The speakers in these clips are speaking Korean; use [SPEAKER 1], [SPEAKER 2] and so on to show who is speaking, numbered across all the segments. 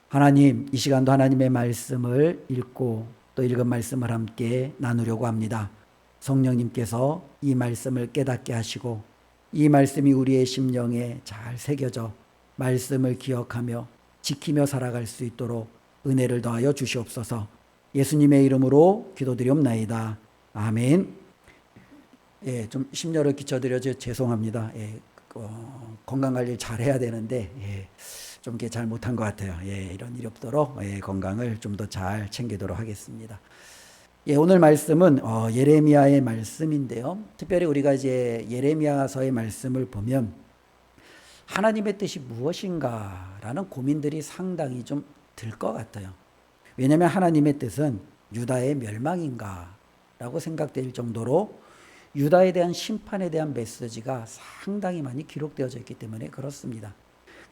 [SPEAKER 1] 하나님, 이 시간도 하나님의 말씀을 읽고 또 읽은 말씀을 함께 나누려고 합니다. 성령님께서 이 말씀을 깨닫게 하시고 이 말씀이 우리의 심령에 잘 새겨져 말씀을 기억하며 지키며 살아갈 수 있도록 은혜를 더하여 주시옵소서. 예수님의 이름으로 기도드리옵나이다. 아멘. 좀 심려를 끼쳐드려 죄송합니다. 건강관리를 잘 해야 되는데 좀 잘 못한 것 같아요. 이런 일이 없도록 건강을 좀 더 잘 챙기도록 하겠습니다. 오늘 말씀은 예레미야의 말씀인데요. 특별히 우리가 이제 예레미야서의 말씀을 보면 하나님의 뜻이 무엇인가라는 고민들이 상당히 좀 들 것 같아요. 왜냐하면 하나님의 뜻은 유다의 멸망인가라고 생각될 정도로 유다에 대한 심판에 대한 메시지가 상당히 많이 기록되어져 있기 때문에 그렇습니다.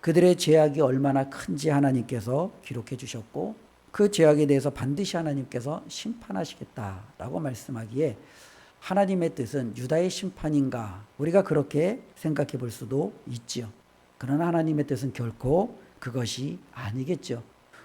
[SPEAKER 1] 그들의 죄악이 얼마나 큰지 하나님께서 기록해 주셨고 그 죄악에 대해서 반드시 하나님께서 심판하시겠다라고 말씀하기에 하나님의 뜻은 유다의 심판인가, 우리가 그렇게 생각해 볼 수도 있지요. 그러나 하나님의 뜻은 결코 그것이 아니겠죠.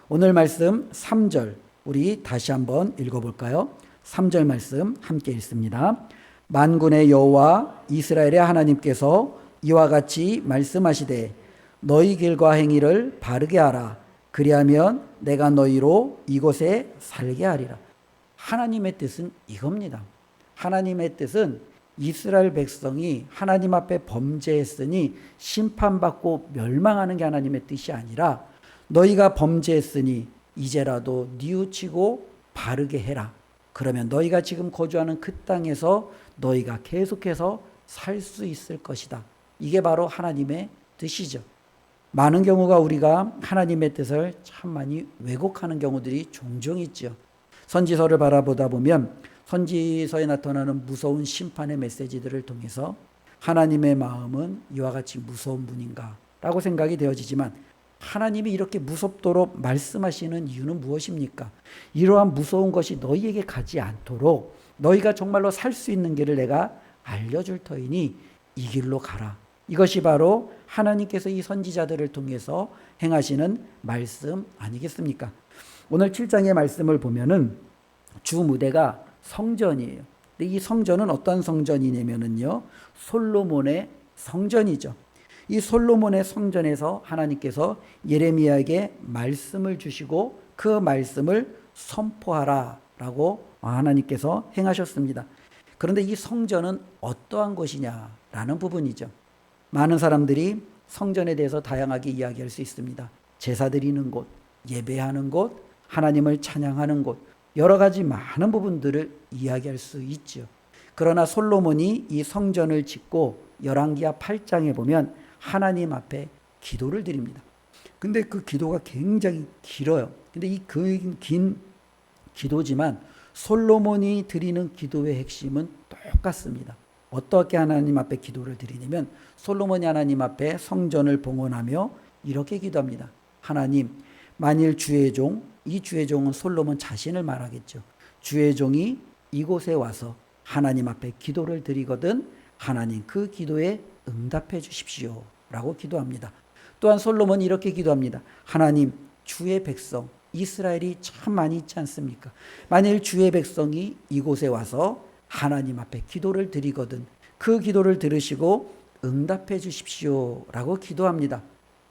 [SPEAKER 1] 오늘 말씀 3절 우리 다시 한번 읽어볼까요? 3절 말씀 함께 읽습니다. 만군의 여호와 이스라엘의 하나님께서 이와 같이 말씀하시되 너희 길과 행위를 바르게 하라. 그리하면 내가 너희로 이곳에 살게 하리라. 하나님의 뜻은 이겁니다. 하나님의 뜻은 이스라엘 백성이 하나님 앞에 범죄했으니 심판받고 멸망하는 게 하나님의 뜻이 아니라 너희가 범죄했으니 이제라도 뉘우치고 바르게 해라. 그러면 너희가 지금 거주하는 그 땅에서 너희가 계속해서 살 수 있을 것이다. 이게 바로 하나님의 뜻이죠. 많은 경우가 우리가 하나님의 뜻을 참 많이 왜곡하는 경우들이 종종 있죠. 선지서를 바라보다 보면 선지서에 나타나는 무서운 심판의 메시지들을 통해서 하나님의 마음은 이와 같이 무서운 분인가 라고 생각이 되어지지만 하나님이 이렇게 무섭도록 말씀하시는 이유는 무엇입니까? 이러한 무서운 것이 너희에게 가지 않도록 너희가 정말로 살 수 있는 길을 내가 알려줄 터이니 이 길로 가라. 이것이 바로 하나님께서 이 선지자들을 통해서 행하시는 말씀 아니겠습니까? 오늘 7장의 말씀을 보면은 주 무대가 성전이에요. 근데 이 성전은 어떤 성전이냐면은요, 솔로몬의 성전이죠. 이 솔로몬의 성전에서 하나님께서 예레미야에게 말씀을 주시고 그 말씀을 선포하라라고 하나님께서 행하셨습니다. 그런데 이 성전은 어떠한 것이냐라는 부분이죠. 많은 사람들이 성전에 대해서 다양하게 이야기할 수 있습니다. 제사 드리는 곳, 예배하는 곳, 하나님을 찬양하는 곳, 여러 가지 많은 부분들을 이야기할 수 있죠. 그러나 솔로몬이 이 성전을 짓고 열왕기하 8장에 보면 하나님 앞에 기도를 드립니다. 근데 그 기도가 굉장히 길어요. 근데 이 긴 기도지만 솔로몬이 드리는 기도의 핵심은 똑같습니다. 어떻게 하나님 앞에 기도를 드리냐면 솔로몬이 하나님 앞에 성전을 봉헌하며 이렇게 기도합니다. 하나님, 만일 주의 종, 이 주의 종은 솔로몬 자신을 말하겠죠. 주의 종이 이곳에 와서 하나님 앞에 기도를 드리거든 하나님 그 기도에 응답해 주십시오 라고 기도합니다. 또한 솔로몬이 이렇게 기도합니다. 하나님, 주의 백성 이스라엘이 참 많이 있지 않습니까? 만일 주의 백성이 이곳에 와서 하나님 앞에 기도를 드리거든 그 기도를 들으시고 응답해 주십시오 라고 기도합니다.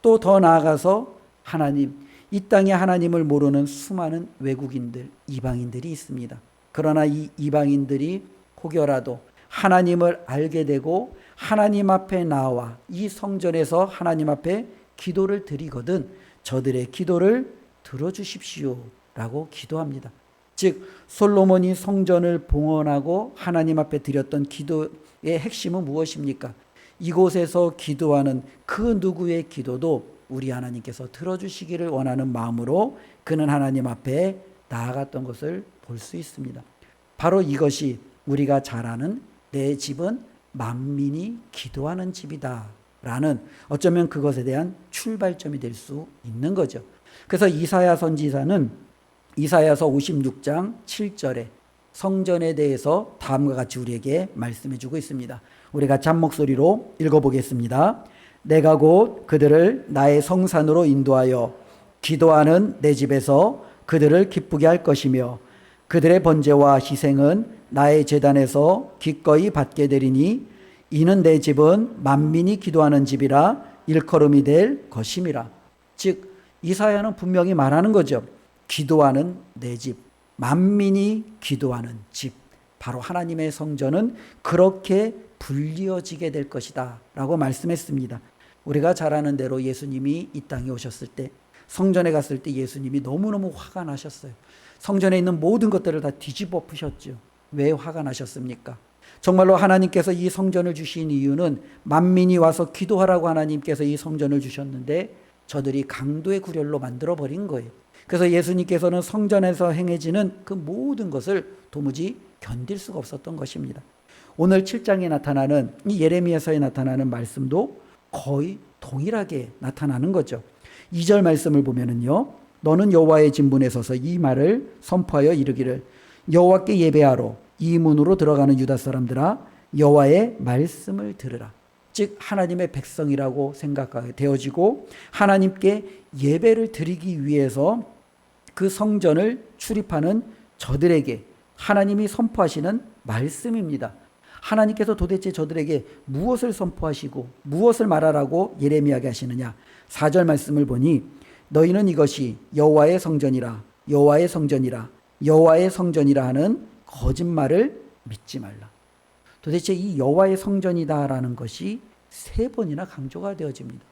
[SPEAKER 1] 또 더 나아가서 하나님, 이 땅에 하나님을 모르는 수많은 외국인들, 이방인들이 있습니다. 그러나 이 이방인들이 혹여라도 하나님을 알게 되고 하나님 앞에 나와 이 성전에서 하나님 앞에 기도를 드리거든 저들의 기도를 들어주십시오 라고 기도합니다. 즉 솔로몬이 성전을 봉헌하고 하나님 앞에 드렸던 기도의 핵심은 무엇입니까? 이곳에서 기도하는 그 누구의 기도도 우리 하나님께서 들어주시기를 원하는 마음으로 그는 하나님 앞에 나아갔던 것을 볼 수 있습니다. 바로 이것이 우리가 잘 아는 내 집은 만민이 기도하는 집이다 라는 어쩌면 그것에 대한 출발점이 될 수 있는 거죠. 그래서 이사야 선지자는 이사야서 56장 7절에 성전에 대해서 다음과 같이 우리에게 말씀해 주고 있습니다. 우리 같이 한 목소리로 읽어보겠습니다. 내가 곧 그들을 나의 성산으로 인도하여 기도하는 내 집에서 그들을 기쁘게 할 것이며 그들의 번제와 희생은 나의 제단에서 기꺼이 받게 되리니 이는 내 집은 만민이 기도하는 집이라 일컬음이 될 것임이라. 즉 이사야는 분명히 말하는 거죠. 기도하는 내 집, 만민이 기도하는 집, 바로 하나님의 성전은 그렇게 불리어지게 될 것이다 라고 말씀했습니다. 우리가 잘 아는 대로 예수님이 이 땅에 오셨을 때, 성전에 갔을 때 예수님이 너무너무 화가 나셨어요. 성전에 있는 모든 것들을 다 뒤집어 푸셨죠. 왜 화가 나셨습니까? 정말로 하나님께서 이 성전을 주신 이유는 만민이 와서 기도하라고 하나님께서 이 성전을 주셨는데 저들이 강도의 구렬로 만들어 버린 거예요. 그래서 예수님께서는 성전에서 행해지는 그 모든 것을 도무지 견딜 수가 없었던 것입니다. 오늘 7장에 나타나는 이 예레미야서에 나타나는 말씀도 거의 동일하게 나타나는 거죠. 2절 말씀을 보면은요, 너는 여호와의 진문에 서서 이 말을 선포하여 이르기를 여호와께 예배하러 이 문으로 들어가는 유다 사람들아 여호와의 말씀을 들으라. 즉 하나님의 백성이라고 생각하게 되어지고 하나님께 예배를 드리기 위해서 그 성전을 출입하는 저들에게 하나님이 선포하시는 말씀입니다. 하나님께서 도대체 저들에게 무엇을 선포하시고 무엇을 말하라고 예레미야에게 하시느냐. 4절 말씀을 보니 너희는 이것이 여호와의 성전이라 여호와의 성전이라 여호와의 성전이라 하는 거짓말을 믿지 말라. 도대체 이 여호와의 성전이다라는 것이 3번이나 강조가 되어집니다.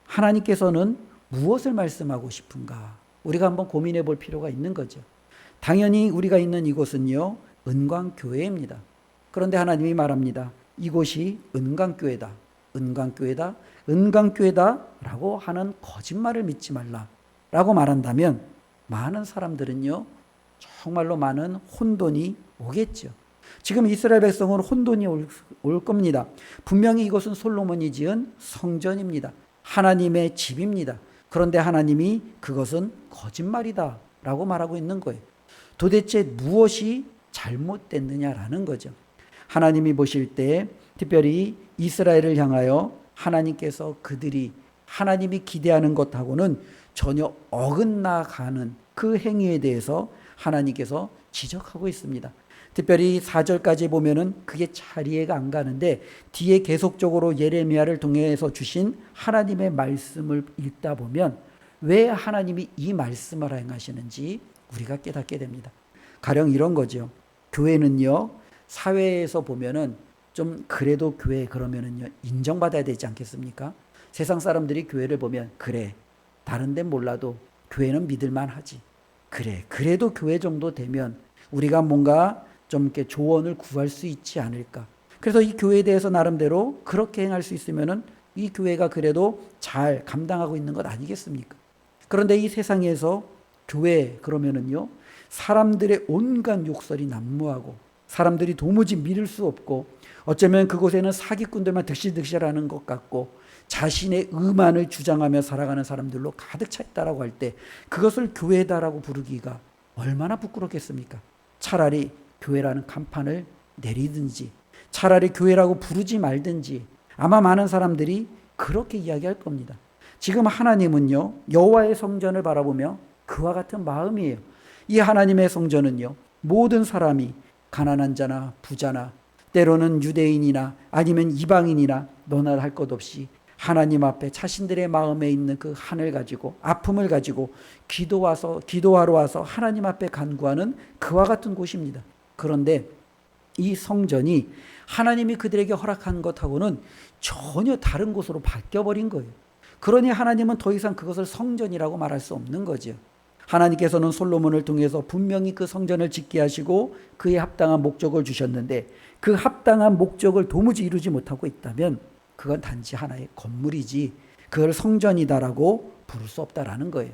[SPEAKER 1] 하나님께서는 무엇을 말씀하고 싶은가? 우리가 한번 고민해 볼 필요가 있는 거죠. 당연히 우리가 있는 이곳은요, 은광교회입니다. 그런데 하나님이 말합니다. 이곳이 은광교회다. 은광교회다. 은광교회다 라고 하는 거짓말을 믿지 말라 라고 말한다면 많은 사람들은요, 정말로 많은 혼돈이 오겠죠. 지금 이스라엘 백성은 혼돈이 올 겁니다. 분명히 이것은 솔로몬이 지은 성전입니다. 하나님의 집입니다. 그런데 하나님이 그것은 거짓말이다 라고 말하고 있는 거예요. 도대체 무엇이 잘못됐느냐라는 거죠. 하나님이 보실 때 특별히 이스라엘을 향하여 하나님께서 그들이 하나님이 기대하는 것하고는 전혀 어긋나가는 그 행위에 대해서 하나님께서 지적하고 있습니다. 특별히 4절까지 보면은 그게 잘 이해가 안 가는데 뒤에 계속적으로 예레미야를 통해서 주신 하나님의 말씀을 읽다 보면 왜 하나님이 이 말씀을 행하시는지 우리가 깨닫게 됩니다. 가령 이런 거죠. 교회는요, 사회에서 보면은 좀 그래도 교회 그러면은요 인정받아야 되지 않겠습니까? 세상 사람들이 교회를 보면 그래, 다른 데는 몰라도 교회는 믿을만 하지. 그래, 그래도 교회 정도 되면 우리가 뭔가 좀 이렇게 조언을 구할 수 있지 않을까. 그래서 이 교회에 대해서 나름대로 그렇게 행할 수 있으면은 이 교회가 그래도 잘 감당하고 있는 것 아니겠습니까? 그런데 이 세상에서 교회 그러면은요, 사람들의 온갖 욕설이 난무하고 사람들이 도무지 믿을 수 없고 어쩌면 그곳에는 사기꾼들만 득실득실하는 것 같고 자신의 의만을 주장하며 살아가는 사람들로 가득 차 있다라고 할 때 그것을 교회다라고 부르기가 얼마나 부끄럽겠습니까? 차라리 교회라는 간판을 내리든지 차라리 교회라고 부르지 말든지 아마 많은 사람들이 그렇게 이야기할 겁니다. 지금 하나님은요, 여호와의 성전을 바라보며 그와 같은 마음이에요. 이 하나님의 성전은요, 모든 사람이 가난한 자나 부자나 때로는 유대인이나 아니면 이방인이나 너나 할 것 없이 하나님 앞에 자신들의 마음에 있는 그 한을 가지고 아픔을 가지고 기도하러 와서 하나님 앞에 간구하는 그와 같은 곳입니다. 그런데 이 성전이 하나님이 그들에게 허락한 것하고는 전혀 다른 곳으로 바뀌어버린 거예요. 그러니 하나님은 더 이상 그것을 성전이라고 말할 수 없는 거죠. 하나님께서는 솔로몬을 통해서 분명히 그 성전을 짓게 하시고 그에 합당한 목적을 주셨는데 그 합당한 목적을 도무지 이루지 못하고 있다면 그건 단지 하나의 건물이지 그걸 성전이다라고 부를 수 없다라는 거예요.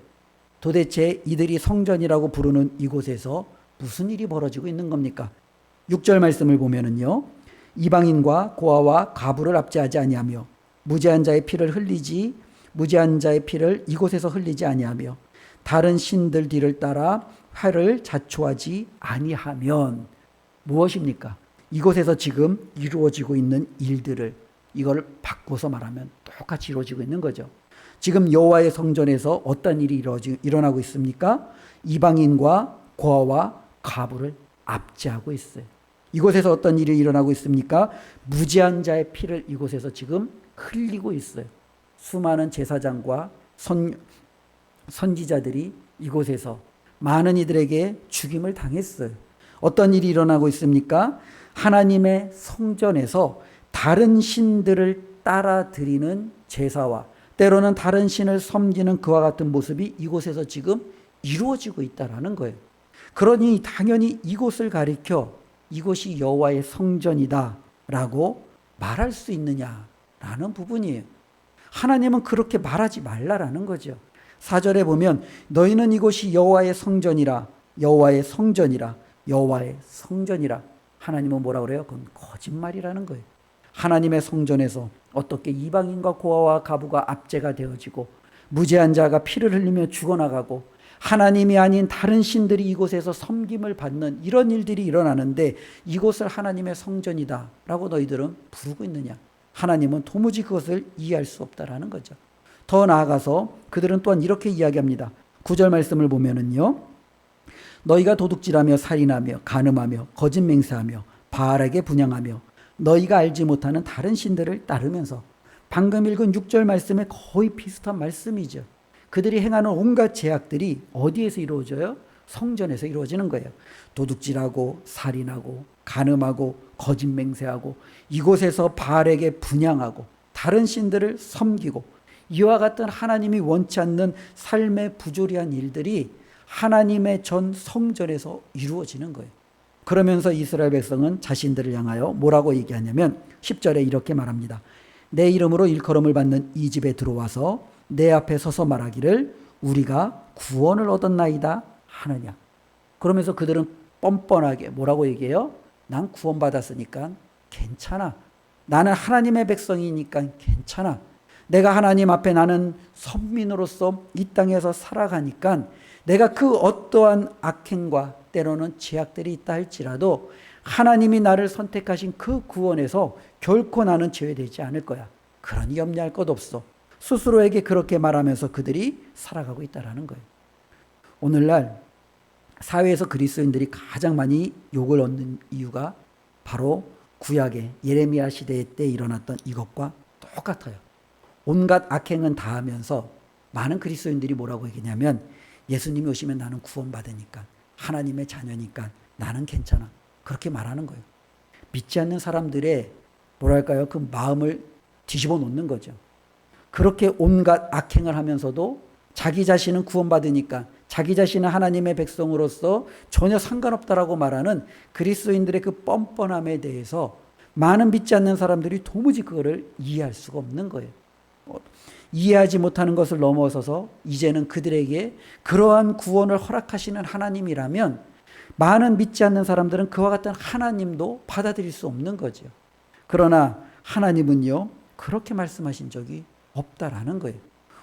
[SPEAKER 1] 도대체 이들이 성전이라고 부르는 이곳에서 무슨 일이 벌어지고 있는 겁니까? 6절 말씀을 보면은요, 이방인과 고아와 가부를 압제하지 아니하며 무죄한 자의 피를 이곳에서 흘리지 아니하며 다른 신들 뒤를 따라 회를 자초하지 아니하면 무엇입니까? 이곳에서 지금 이루어지고 있는 일들을 이걸 바꿔서 말하면 똑같이 이루어지고 있는 거죠. 지금 여호와의 성전에서 어떤 일이 일어나고 있습니까? 이방인과 고아와 과부를 압제하고 있어요. 이곳에서 어떤 일이 일어나고 있습니까? 무죄한 자의 피를 이곳에서 지금 흘리고 있어요. 수많은 제사장과 선지자들이 이곳에서 많은 이들에게 죽임을 당했어요. 어떤 일이 일어나고 있습니까? 하나님의 성전에서 다른 신들을 따라 드리는 제사와 때로는 다른 신을 섬기는 그와 같은 모습이 이곳에서 지금 이루어지고 있다는 거예요. 그러니 당연히 이곳을 가리켜 이곳이 여호와의 성전이다 라고 말할 수 있느냐라는 부분이에요. 하나님은 그렇게 말하지 말라라는 거죠. 4절에 보면 너희는 이곳이 여호와의 성전이라 여호와의 성전이라 여호와의 성전이라. 하나님은 뭐라 그래요? 그건 거짓말이라는 거예요. 하나님의 성전에서 어떻게 이방인과 고아와 과부가 압제가 되어지고 무죄한 자가 피를 흘리며 죽어나가고 하나님이 아닌 다른 신들이 이곳에서 섬김을 받는 이런 일들이 일어나는데 이곳을 하나님의 성전이다 라고 너희들은 부르고 있느냐. 하나님은 도무지 그것을 이해할 수 없다라는 거죠. 더 나아가서 그들은 또한 이렇게 이야기합니다. 9절 말씀을 보면은요, 너희가 도둑질하며 살인하며 간음하며 거짓 맹세하며 바알에게 분향하며 너희가 알지 못하는 다른 신들을 따르면서, 방금 읽은 6절 말씀에 거의 비슷한 말씀이죠. 그들이 행하는 온갖 죄악들이 어디에서 이루어져요? 성전에서 이루어지는 거예요. 도둑질하고 살인하고 간음하고 거짓 맹세하고 이곳에서 바알에게 분향하고 다른 신들을 섬기고 이와 같은 하나님이 원치 않는 삶의 부조리한 일들이 하나님의 전 성전에서 이루어지는 거예요. 그러면서 이스라엘 백성은 자신들을 향하여 뭐라고 얘기하냐면 10절에 이렇게 말합니다. 내 이름으로 일컬음을 받는 이 집에 들어와서 내 앞에 서서 말하기를 우리가 구원을 얻었나이다 하느냐. 그러면서 그들은 뻔뻔하게 뭐라고 얘기해요? 난 구원받았으니까 괜찮아. 나는 하나님의 백성이니까 괜찮아. 내가 하나님 앞에 나는 선민으로서 이 땅에서 살아가니까 내가 그 어떠한 악행과 때로는 죄악들이 있다 할지라도 하나님이 나를 선택하신 그 구원에서 결코 나는 제외되지 않을 거야. 그러니 염려할 것 없어. 스스로에게 그렇게 말하면서 그들이 살아가고 있다는 거예요. 오늘날 사회에서 그리스도인들이 가장 많이 욕을 얻는 이유가 바로 구약의 예레미야 시대 때 일어났던 이것과 똑같아요. 온갖 악행은 다 하면서 많은 그리스도인들이 뭐라고 얘기냐면 예수님이 오시면 나는 구원받으니까 하나님의 자녀니까 나는 괜찮아. 그렇게 말하는 거예요. 믿지 않는 사람들의 뭐랄까요? 그 마음을 뒤집어 놓는 거죠. 그렇게 온갖 악행을 하면서도 자기 자신은 구원받으니까 자기 자신은 하나님의 백성으로서 전혀 상관없다라고 말하는 그리스도인들의 그 뻔뻔함에 대해서 많은 믿지 않는 사람들이 도무지 그거를 이해할 수가 없는 거예요. 이해하지 못하는 것을 넘어서서 이제는 그들에게 그러한 구원을 허락하시는 하나님이라면 많은 믿지 않는 사람들은 그와 같은 하나님도 받아들일 수 없는 거죠. 그러나 하나님은요, 그렇게 말씀하신 적이 없다라는 거예요.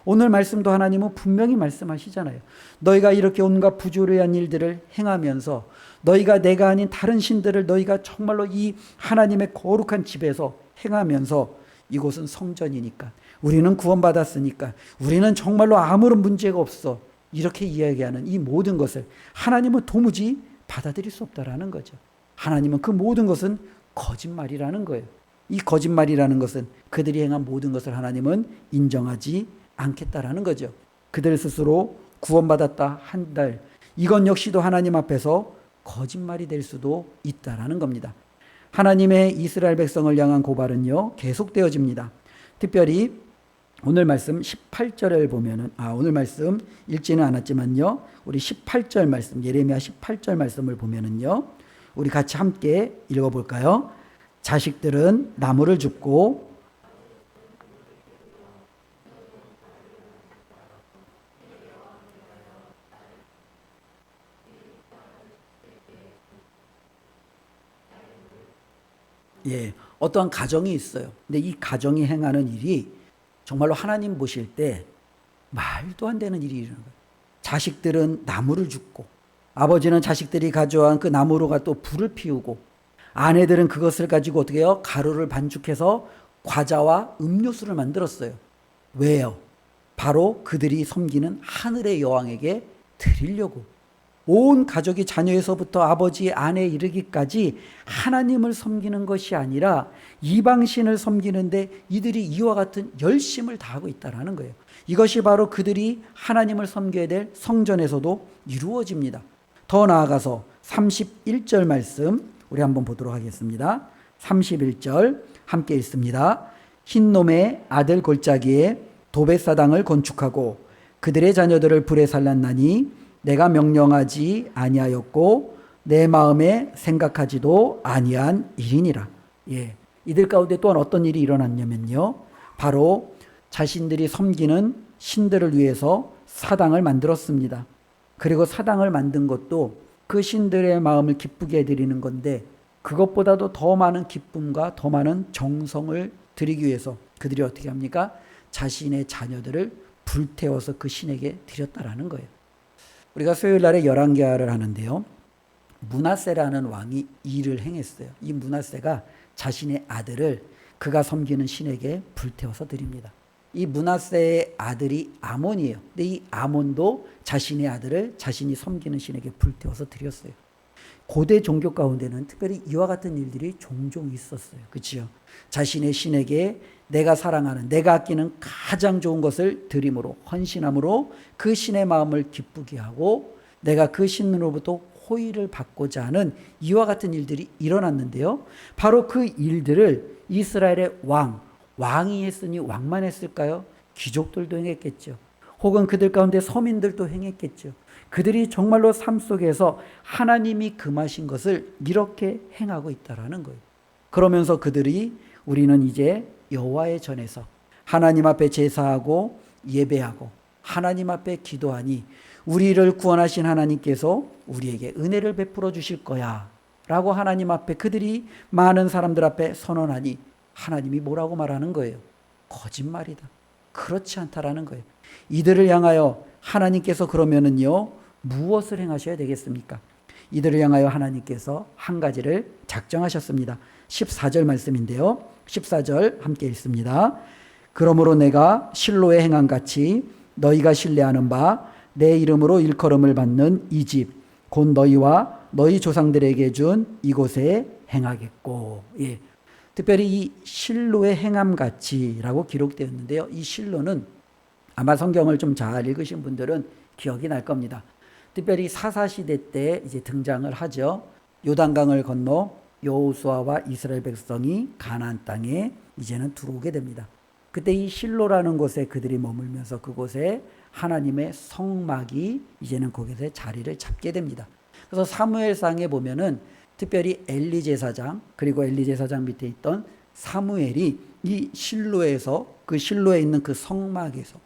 [SPEAKER 1] 오늘 말씀도 하나님은 분명히 말씀하시잖아요. 너희가 이렇게 온갖 부조리한 일들을 행하면서 너희가 내가 아닌 다른 신들을 너희가 정말로 이 하나님의 거룩한 집에서 행하면서 이곳은 성전이니까 우리는 구원받았으니까 우리는 정말로 아무런 문제가 없어 이렇게 이야기하는 이 모든 것을 하나님은 도무지 받아들일 수 없다라는 거죠. 하나님은 그 모든 것은 거짓말이라는 거예요. 이 거짓말이라는 것은 그들이 행한 모든 것을 하나님은 인정하지 않겠다라는 거죠. 그들 스스로 구원받았다 한들 이건 역시도 하나님 앞에서 거짓말이 될 수도 있다라는 겁니다. 하나님의 이스라엘 백성을 향한 고발은요 계속되어집니다. 특별히 오늘 말씀 18절을 보면은 오늘 말씀 읽지는 않았지만요 우리 18절 말씀 예레미야 18절 말씀을 보면은요 우리 같이 함께 읽어볼까요? 자식들은 나무를 줍고 어떠한 가정이 있어요. 근데 이 가정이 행하는 일이 정말로 하나님 보실 때 말도 안 되는 일이 일어나는 거예요. 자식들은 나무를 줍고 아버지는 자식들이 가져온 그 나무로가 또 불을 피우고 아내들은 그것을 가지고 어떻게 해요? 가루를 반죽해서 과자와 음료수를 만들었어요. 왜요? 바로 그들이 섬기는 하늘의 여왕에게 드리려고. 온 가족이 자녀에서부터 아버지, 아내에 이르기까지 하나님을 섬기는 것이 아니라 이방신을 섬기는데 이들이 이와 같은 열심을 다하고 있다는 거예요. 이것이 바로 그들이 하나님을 섬겨야 될 성전에서도 이루어집니다. 더 나아가서 31절 말씀 우리 한번 보도록 하겠습니다. 31절 함께 읽습니다. 흰놈의 아들 골짜기에 도벳사당을 건축하고 그들의 자녀들을 불에 살랐나니 내가 명령하지 아니하였고 내 마음에 생각하지도 아니한 일이니라. 예, 이들 가운데 또한 어떤 일이 일어났냐면요, 바로 자신들이 섬기는 신들을 위해서 사당을 만들었습니다. 그리고 사당을 만든 것도 그 신들의 마음을 기쁘게 해드리는 건데, 그것보다도 더 많은 기쁨과 더 많은 정성을 드리기 위해서 그들이 어떻게 합니까? 자신의 자녀들을 불태워서 그 신에게 드렸다라는 거예요. 우리가 수요일 날에 열왕기하를 하는데요, 므낫세라는 왕이 일을 행했어요. 이 므낫세가 자신의 아들을 그가 섬기는 신에게 불태워서 드립니다. 이 므낫세의 아들이 아몬이에요. 근데 이 아몬도 자신의 아들을 자신이 섬기는 신에게 불태워서 드렸어요. 고대 종교 가운데는 특별히 이와 같은 일들이 종종 있었어요. 그렇죠? 자신의 신에게 내가 사랑하는, 내가 아끼는 가장 좋은 것을 드림으로, 헌신함으로 그 신의 마음을 기쁘게 하고 내가 그 신으로부터 호의를 받고자 하는 이와 같은 일들이 일어났는데요, 바로 그 일들을 이스라엘의 왕이 했으니 왕만 했을까요? 귀족들도 행했겠죠. 혹은 그들 가운데 서민들도 행했겠죠. 그들이 정말로 삶 속에서 하나님이 금하신 것을 이렇게 행하고 있다라는 거예요. 그러면서 그들이 우리는 이제 여호와의 전에서 하나님 앞에 제사하고 예배하고 하나님 앞에 기도하니 우리를 구원하신 하나님께서 우리에게 은혜를 베풀어 주실 거야 라고 하나님 앞에 그들이 많은 사람들 앞에 선언하니 하나님이 뭐라고 말하는 거예요? 거짓말이다. 그렇지 않다라는 거예요. 이들을 향하여 하나님께서 그러면은요, 무엇을 행하셔야 되겠습니까? 이들을 향하여 하나님께서 한 가지를 작정하셨습니다. 14절 말씀인데요, 14절 함께 읽습니다. 그러므로 내가 실로에 행한 같이 너희가 신뢰하는 바 내 이름으로 일컬음을 받는 이 집 곧 너희와 너희 조상들에게 준 이곳에 행하겠고. 예. 특별히 이 실로의 행함 같이라고 기록되었는데요, 이 실로는 아마 성경을 좀 잘 읽으신 분들은 기억이 날 겁니다. 특별히 사사시대 때 이제 등장을 하죠. 요단강을 건너 여호수아와 이스라엘 백성이 가나안 땅에 이제는 들어오게 됩니다. 그때 이 실로라는 곳에 그들이 머물면서 그곳에 하나님의 성막이 이제는 거기서 자리를 잡게 됩니다. 그래서 사무엘상에 보면은 특별히 엘리 제사장, 그리고 엘리 제사장 밑에 있던 사무엘이 이 실로에서, 그 실로에 있는 그 성막에서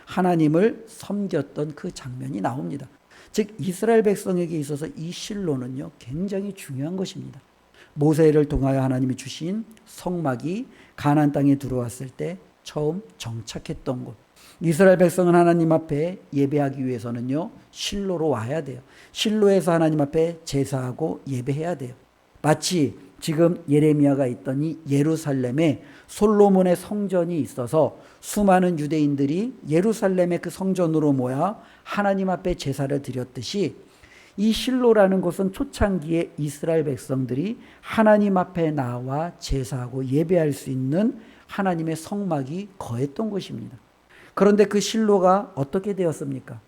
[SPEAKER 1] 하나님을 섬겼던 그 장면이 나옵니다. 즉 이스라엘 백성에게 있어서 이 실로는요, 굉장히 중요한 것입니다. 모세를 통하여 하나님이 주신 성막이 가나안 땅에 들어왔을 때 처음 정착했던 곳. 이스라엘 백성은 하나님 앞에 예배하기 위해서는요, 실로로 와야 돼요. 실로에서 하나님 앞에 제사하고 예배해야 돼요. 마치 지금 예레미야가 있던 이 예루살렘에 솔로몬의 성전이 있어서 수많은 유대인들이 예루살렘의 그 성전으로 모여 하나님 앞에 제사를 드렸듯이, 이 실로라는 곳은 초창기에 이스라엘 백성들이 하나님 앞에 나와 제사하고 예배할 수 있는 하나님의 성막이 거했던 곳입니다. 그런데 그 실로가 어떻게 되었습니까?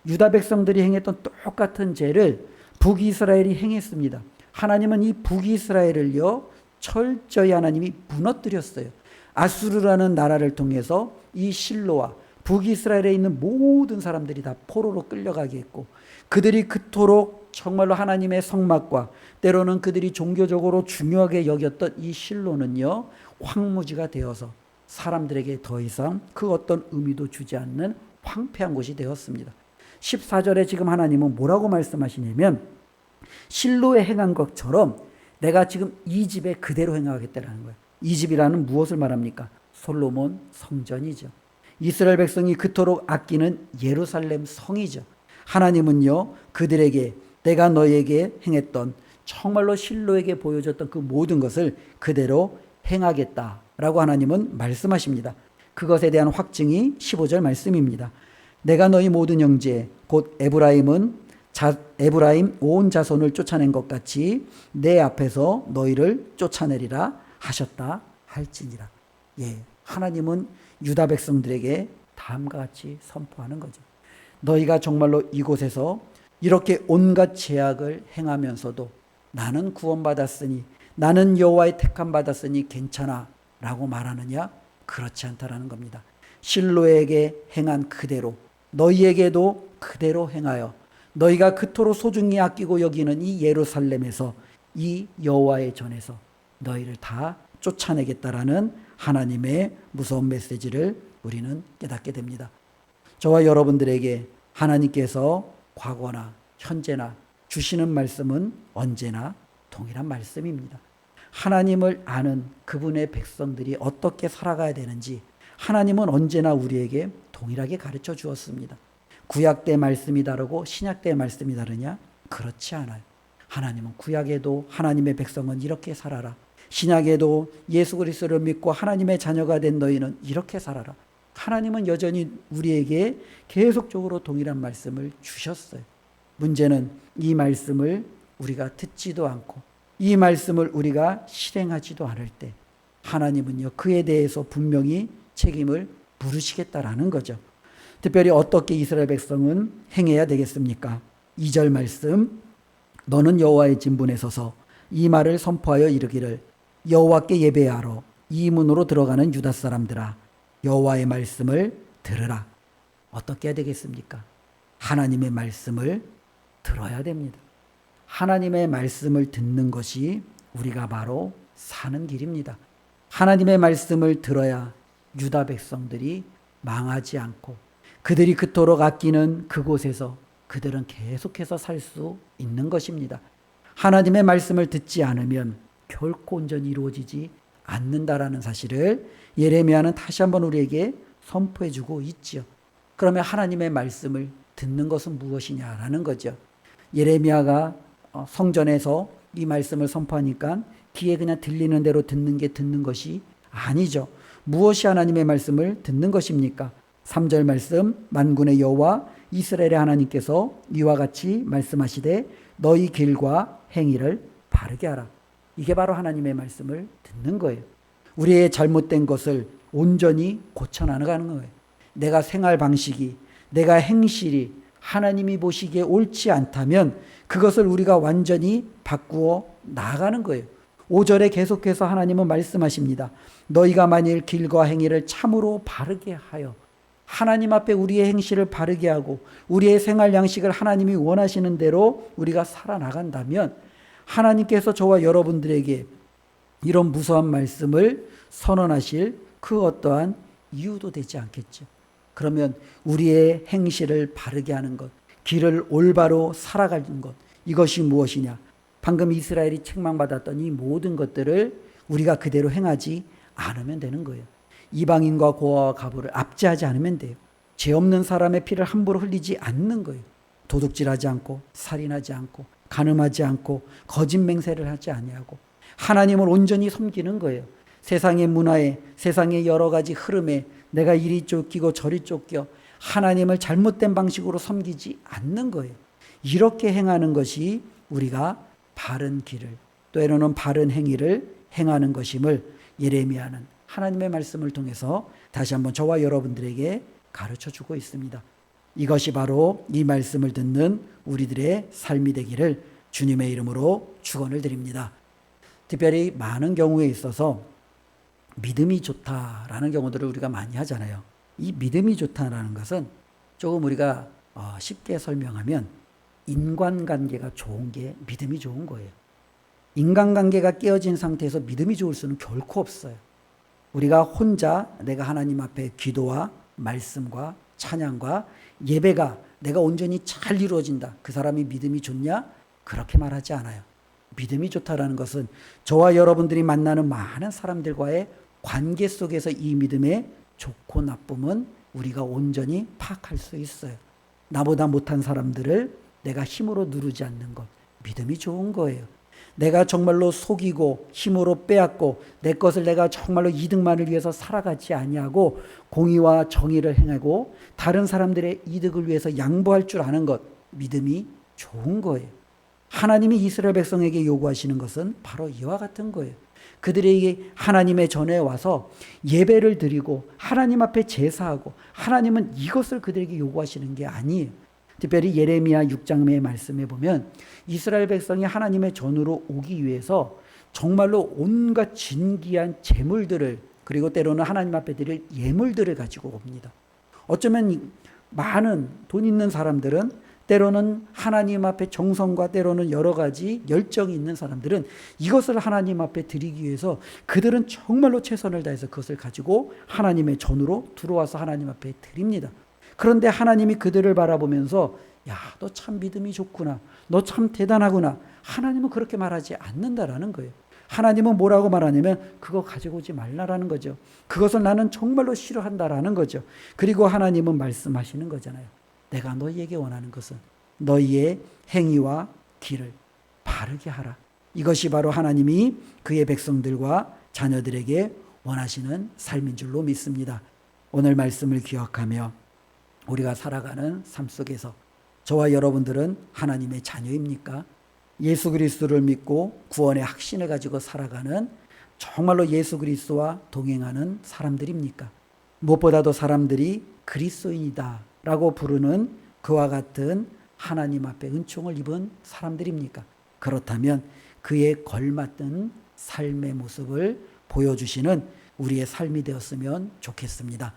[SPEAKER 1] 유다 백성들이 행했던 똑같은 죄를 북이스라엘이 행했습니다. 하나님은 이 북이스라엘을요, 철저히 하나님이 무너뜨렸어요. 아수르라는 나라를 통해서 이 실로와 북이스라엘에 있는 모든 사람들이 다 포로로 끌려가게 했고, 그들이 그토록 정말로 하나님의 성막과 때로는 그들이 종교적으로 중요하게 여겼던 이 실로는요, 황무지가 되어서 사람들에게 더 이상 그 어떤 의미도 주지 않는 황폐한 곳이 되었습니다. 14절에 지금 하나님은 뭐라고 말씀하시냐면, 실로에 행한 것처럼 내가 지금 이 집에 그대로 행하겠다라는 거예요. 이 집이라는 무엇을 말합니까? 솔로몬 성전이죠. 이스라엘 백성이 그토록 아끼는 예루살렘 성이죠. 하나님은요, 그들에게 내가 너에게 행했던, 정말로 실로에게 보여줬던 그 모든 것을 그대로 행하겠다 라고 하나님은 말씀하십니다. 그것에 대한 확증이 15절 말씀입니다. 내가 너희 모든 형제 곧 에브라임 온 자손을 쫓아낸 것 같이 내 앞에서 너희를 쫓아내리라 하셨다 할지니라. 예, 하나님은 유다 백성들에게 다음과 같이 선포하는 거죠. 너희가 정말로 이곳에서 이렇게 온갖 죄악을 행하면서도 나는 구원받았으니, 나는 여호와의 택함 받았으니 괜찮아 라고 말하느냐? 그렇지 않다라는 겁니다. 실로에게 행한 그대로 너희에게도 그대로 행하여 너희가 그토록 소중히 아끼고 여기는 이 예루살렘에서 이 여호와의 전에서 너희를 다 쫓아내겠다라는 하나님의 무서운 메시지를 우리는 깨닫게 됩니다. 저와 여러분들에게 하나님께서 과거나 현재나 주시는 말씀은 언제나 동일한 말씀입니다. 하나님을 아는 그분의 백성들이 어떻게 살아가야 되는지 하나님은 언제나 우리에게 동일하게 가르쳐 주었습니다. 구약 때 말씀이 다르고 신약 때 말씀이 다르냐? 그렇지 않아요. 하나님은 구약에도 하나님의 백성은 이렇게 살아라. 신약에도 예수 그리스도를 믿고 하나님의 자녀가 된 너희는 이렇게 살아라. 하나님은 여전히 우리에게 계속적으로 동일한 말씀을 주셨어요. 문제는 이 말씀을 우리가 듣지도 않고 이 말씀을 우리가 실행하지도 않을 때 하나님은요, 그에 대해서 분명히 책임을 물으시겠다라는 거죠. 특별히 어떻게 이스라엘 백성은 행해야 되겠습니까? 2절 말씀, 너는 여호와의 진분에 서서 이 말을 선포하여 이르기를 여호와께 예배하러 이 문으로 들어가는 유다 사람들아, 여호와의 말씀을 들으라. 어떻게 해야 되겠습니까? 하나님의 말씀을 들어야 됩니다. 하나님의 말씀을 듣는 것이 우리가 바로 사는 길입니다. 하나님의 말씀을 들어야 유다 백성들이 망하지 않고 그들이 그토록 아끼는 그곳에서 그들은 계속해서 살 수 있는 것입니다. 하나님의 말씀을 듣지 않으면 결코 온전히 이루어지지 않는다라는 사실을 예레미야는 다시 한번 우리에게 선포해 주고 있죠. 그러면 하나님의 말씀을 듣는 것은 무엇이냐라는 거죠. 예레미야가 성전에서 이 말씀을 선포하니까 귀에 그냥 들리는 대로 듣는 게 듣는 것이 아니죠. 무엇이 하나님의 말씀을 듣는 것입니까? 3절 말씀, 만군의 여호와 이스라엘의 하나님께서 이와 같이 말씀하시되 너희 길과 행위를 바르게 하라. 이게 바로 하나님의 말씀을 듣는 거예요. 우리의 잘못된 것을 온전히 고쳐나가는 거예요. 내가 생활 방식이, 내가 행실이 하나님이 보시기에 옳지 않다면 그것을 우리가 완전히 바꾸어 나가는 거예요. 5절에 계속해서 하나님은 말씀하십니다. 너희가 만일 길과 행위를 참으로 바르게 하여, 하나님 앞에 우리의 행실을 바르게 하고 우리의 생활 양식을 하나님이 원하시는 대로 우리가 살아나간다면 하나님께서 저와 여러분들에게 이런 무서운 말씀을 선언하실 그 어떠한 이유도 되지 않겠죠. 그러면 우리의 행실을 바르게 하는 것, 길을 올바로 살아가는 것, 이것이 무엇이냐? 방금 이스라엘이 책망받았던 이 모든 것들을 우리가 그대로 행하지 않으면 되는 거예요. 이방인과 고아와 가부를 압제하지 않으면 돼요. 죄 없는 사람의 피를 함부로 흘리지 않는 거예요. 도둑질하지 않고, 살인하지 않고, 간음하지 않고, 거짓 맹세를 하지 아니하고 하나님을 온전히 섬기는 거예요. 세상의 문화에, 세상의 여러 가지 흐름에 내가 이리 쫓기고 저리 쫓겨 하나님을 잘못된 방식으로 섬기지 않는 거예요. 이렇게 행하는 것이 우리가 바른 길을, 때로는 바른 행위를 행하는 것임을 예레미야는 하나님의 말씀을 통해서 다시 한번 저와 여러분들에게 가르쳐 주고 있습니다. 이것이 바로 이 말씀을 듣는 우리들의 삶이 되기를 주님의 이름으로 축원을 드립니다. 특별히 많은 경우에 있어서 믿음이 좋다라는 경우들을 우리가 많이 하잖아요. 이 믿음이 좋다라는 것은 조금 우리가 쉽게 설명하면 인간관계가 좋은 게 믿음이 좋은 거예요. 인간관계가 깨어진 상태에서 믿음이 좋을 수는 결코 없어요. 우리가 혼자 내가 하나님 앞에 기도와 말씀과 찬양과 예배가 내가 온전히 잘 이루어진다. 그 사람이 믿음이 좋냐? 그렇게 말하지 않아요. 믿음이 좋다라는 것은 저와 여러분들이 만나는 많은 사람들과의 관계 속에서 이 믿음의 좋고 나쁨은 우리가 온전히 파악할 수 있어요. 나보다 못한 사람들을 내가 힘으로 누르지 않는 것, 믿음이 좋은 거예요. 내가 정말로 속이고 힘으로 빼앗고 내 것을 내가 정말로 이득만을 위해서 살아가지 아니하고 공의와 정의를 행하고 다른 사람들의 이득을 위해서 양보할 줄 아는 것, 믿음이 좋은 거예요. 하나님이 이스라엘 백성에게 요구하시는 것은 바로 이와 같은 거예요. 그들에게 하나님의 전에 와서 예배를 드리고 하나님 앞에 제사하고, 하나님은 이것을 그들에게 요구하시는 게 아니에요. 특별히 예레미야 6장의 말씀에 보면 이스라엘 백성이 하나님의 전으로 오기 위해서 정말로 온갖 진귀한 제물들을, 그리고 때로는 하나님 앞에 드릴 예물들을 가지고 옵니다. 어쩌면 많은 돈 있는 사람들은, 때로는 하나님 앞에 정성과 때로는 여러 가지 열정이 있는 사람들은 이것을 하나님 앞에 드리기 위해서 그들은 정말로 최선을 다해서 그것을 가지고 하나님의 전으로 들어와서 하나님 앞에 드립니다. 그런데 하나님이 그들을 바라보면서 야, 너 참 믿음이 좋구나, 너 참 대단하구나, 하나님은 그렇게 말하지 않는다라는 거예요. 하나님은 뭐라고 말하냐면 그거 가지고 오지 말라라는 거죠. 그것을 나는 정말로 싫어한다라는 거죠. 그리고 하나님은 말씀하시는 거잖아요. 내가 너희에게 원하는 것은 너희의 행위와 길을 바르게 하라. 이것이 바로 하나님이 그의 백성들과 자녀들에게 원하시는 삶인 줄로 믿습니다. 오늘 말씀을 기억하며 우리가 살아가는 삶 속에서 저와 여러분들은 하나님의 자녀입니까? 예수 그리스도를 믿고 구원의 확신을 가지고 살아가는 정말로 예수 그리스도와 동행하는 사람들입니까? 무엇보다도 사람들이 그리스도인이다 라고 부르는 그와 같은 하나님 앞에 은총을 입은 사람들입니까? 그렇다면 그에 걸맞는 삶의 모습을 보여주시는 우리의 삶이 되었으면 좋겠습니다.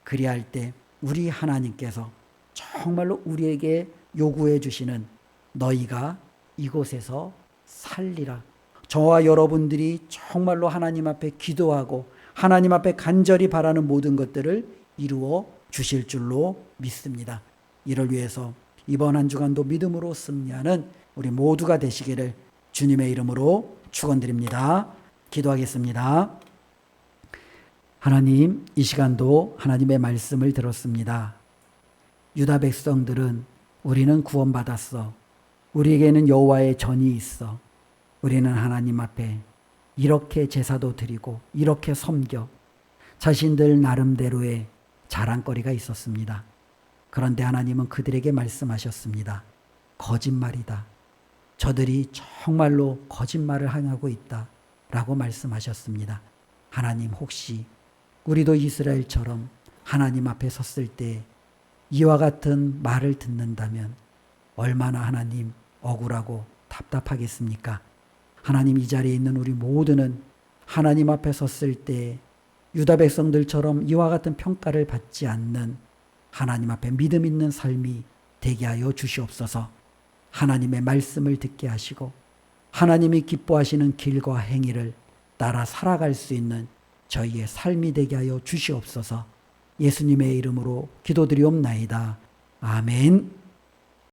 [SPEAKER 1] 그리할 때 우리 하나님께서 정말로 우리에게 요구해 주시는 너희가 이곳에서 살리라. 저와 여러분들이 정말로 하나님 앞에 기도하고 하나님 앞에 간절히 바라는 모든 것들을 이루어 주실 줄로 믿습니다. 이를 위해서 이번 한 주간도 믿음으로 승리하는 우리 모두가 되시기를 주님의 이름으로 축원드립니다. 기도하겠습니다. 하나님, 이 시간도 하나님의 말씀을 들었습니다. 유다 백성들은 우리는 구원받았어, 우리에게는 여호와의 전이 있어, 우리는 하나님 앞에 이렇게 제사도 드리고 이렇게 섬겨, 자신들 나름대로의 자랑거리가 있었습니다. 그런데 하나님은 그들에게 말씀하셨습니다. 거짓말이다. 저들이 정말로 거짓말을 하고 있다 라고 말씀하셨습니다. 하나님, 혹시 우리도 이스라엘처럼 하나님 앞에 섰을 때 이와 같은 말을 듣는다면 얼마나 하나님 억울하고 답답하겠습니까? 하나님, 이 자리에 있는 우리 모두는 하나님 앞에 섰을 때 유다 백성들처럼 이와 같은 평가를 받지 않는 하나님 앞에 믿음 있는 삶이 되게 하여 주시옵소서. 하나님의 말씀을 듣게 하시고 하나님이 기뻐하시는 길과 행위를 따라 살아갈 수 있는 저희의 삶이 되게 하여 주시옵소서. 예수님의 이름으로 기도드리옵나이다. 아멘.